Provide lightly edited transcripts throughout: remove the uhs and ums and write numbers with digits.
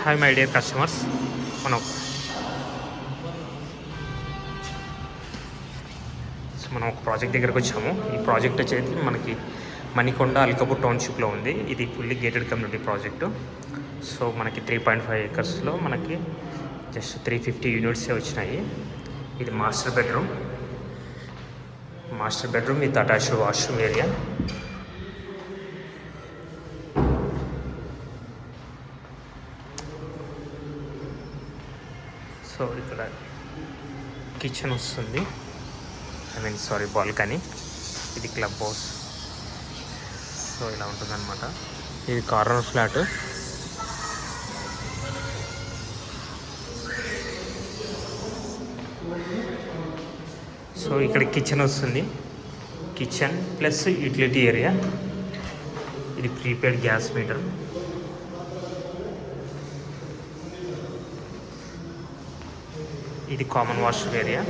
Hi my dear customers, మనం ఒక project దగ్గరకు వచ్చాము. ఈ ప్రాజెక్ట్ వచ్చేది మనకి మణికొండ అల్కపూర్ టౌన్షిప్లో ఉంది. ఇది fully gated community project. So మనకి 3.5 ఏకర్స్లో మనకి జస్ట్ 350 యూనిట్సే వచ్చినాయి. ఇది master bedroom with attached washroom area. So ఇక్కడ కిచెన్ వస్తుంది, బాల్కనీ. ఇది క్లబ్ హౌస్. సో ఇలా ఉంటుందన్నమాట. ఇది కార్నర్ ఫ్లాట్. సో ఇక్కడ కిచెన్ వస్తుంది, కిచెన్ ప్లస్ యూటిలిటీ ఏరియా. ఇది ప్రీపెయిడ్ గ్యాస్ మీటర్. ఇది కామన్ వాష్రూమ్ ఏరియా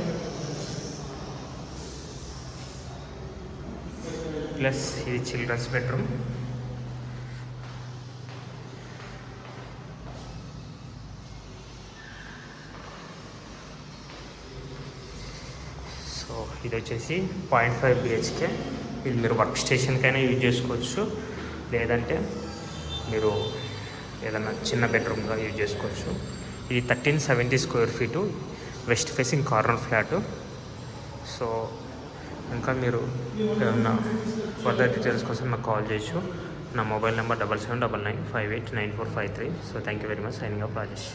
ప్లస్ ఇది చిల్డ్రన్స్ బెడ్రూమ్. సో ఇది వచ్చేసి 0.5 BHK. ఇది మీరు వర్క్ స్టేషన్కైనా యూజ్ చేసుకోవచ్చు, లేదంటే మీరు ఏదైనా చిన్న బెడ్రూమ్గా యూజ్ చేసుకోవచ్చు. ఇది 1370 square feet west facing corner flat. So ఇంకా మీరు ఏమన్నా ఫర్దర్ డీటెయిల్స్ కోసం నాకు కాల్ చేయొచ్చు. నా mobile number 7799989453. So thank you very much. Signing off Rajesh.